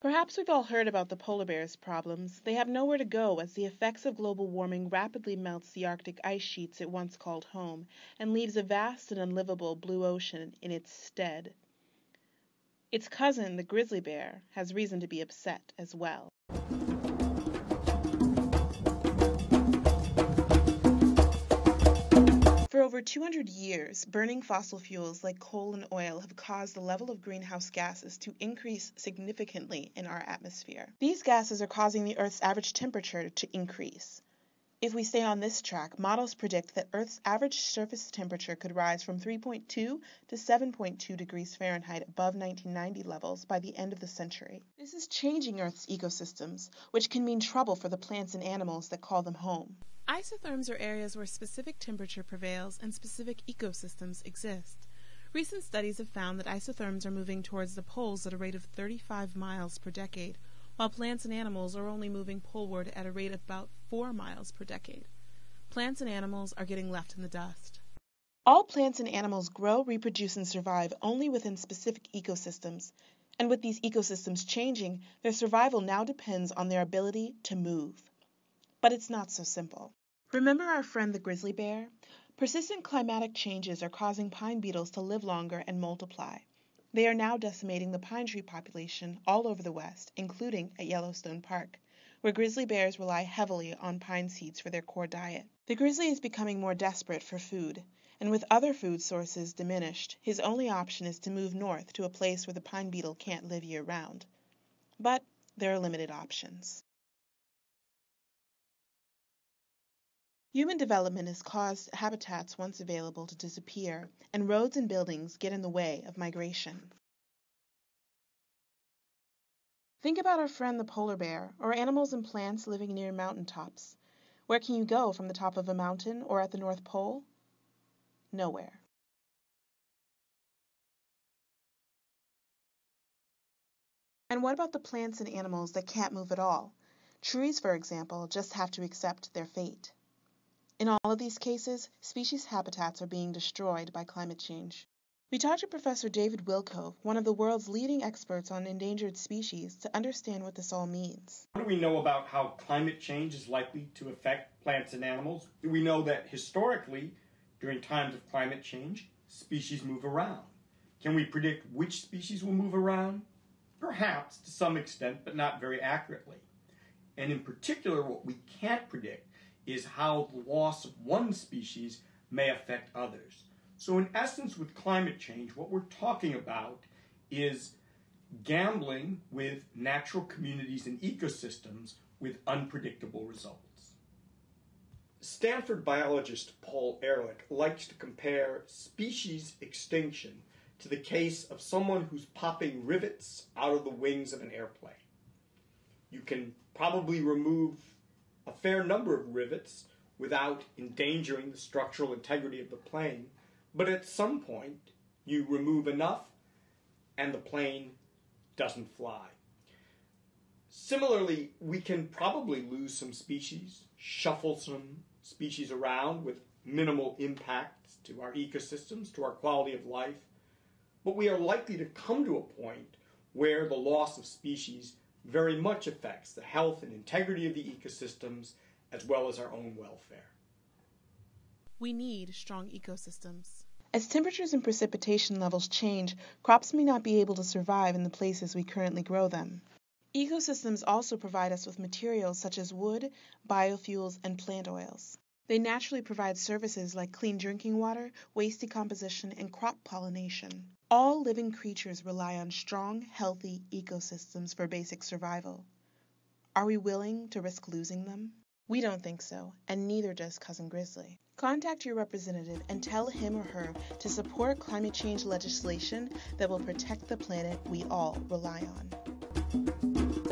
Perhaps we've all heard about the polar bears' problems. They have nowhere to go as the effects of global warming rapidly melts the Arctic ice sheets it once called home and leaves a vast and unlivable blue ocean in its stead. Its cousin, the grizzly bear, has reason to be upset as well. For over 200 years, burning fossil fuels like coal and oil have caused the level of greenhouse gases to increase significantly in our atmosphere. These gases are causing the Earth's average temperature to increase. If we stay on this track, models predict that Earth's average surface temperature could rise from 3.2 to 7.2 degrees Fahrenheit above 1990 levels by the end of the century. This is changing Earth's ecosystems, which can mean trouble for the plants and animals that call them home. Isotherms are areas where specific temperature prevails and specific ecosystems exist. Recent studies have found that isotherms are moving towards the poles at a rate of 35 miles per decade, while plants and animals are only moving poleward at a rate of about 4 miles per decade. Plants and animals are getting left in the dust. All plants and animals grow, reproduce, and survive only within specific ecosystems, and with these ecosystems changing, their survival now depends on their ability to move. But it's not so simple. Remember our friend the grizzly bear? Persistent climatic changes are causing pine beetles to live longer and multiply. They are now decimating the pine tree population all over the West, including at Yellowstone Park, where grizzly bears rely heavily on pine seeds for their core diet. The grizzly is becoming more desperate for food, and with other food sources diminished, his only option is to move north to a place where the pine beetle can't live year-round. But there are limited options. Human development has caused habitats once available to disappear, and roads and buildings get in the way of migration. Think about our friend the polar bear, or animals and plants living near mountaintops. Where can you go from the top of a mountain or at the North Pole? Nowhere. And what about the plants and animals that can't move at all? Trees, for example, just have to accept their fate. In all of these cases, species habitats are being destroyed by climate change. We talked to Professor David Wilkove, one of the world's leading experts on endangered species, to understand what this all means. What do we know about how climate change is likely to affect plants and animals? We know that historically, during times of climate change, species move around. Can we predict which species will move around? Perhaps to some extent, but not very accurately. And in particular, what we can't predict is how the loss of one species may affect others. So in essence, with climate change, what we're talking about is gambling with natural communities and ecosystems with unpredictable results. Stanford biologist Paul Ehrlich likes to compare species extinction to the case of someone who's popping rivets out of the wings of an airplane. You can probably remove a fair number of rivets without endangering the structural integrity of the plane, but at some point you remove enough and the plane doesn't fly. Similarly, we can probably lose some species, shuffle some species around with minimal impacts to our ecosystems, to our quality of life, but we are likely to come to a point where the loss of species very much affects the health and integrity of the ecosystems as well as our own welfare. We need strong ecosystems. As temperatures and precipitation levels change, crops may not be able to survive in the places we currently grow them. Ecosystems also provide us with materials such as wood, biofuels, and plant oils. They naturally provide services like clean drinking water, waste decomposition, and crop pollination. All living creatures rely on strong, healthy ecosystems for basic survival. Are we willing to risk losing them? We don't think so, and neither does Cousin Grizzly. Contact your representative and tell him or her to support climate change legislation that will protect the planet we all rely on.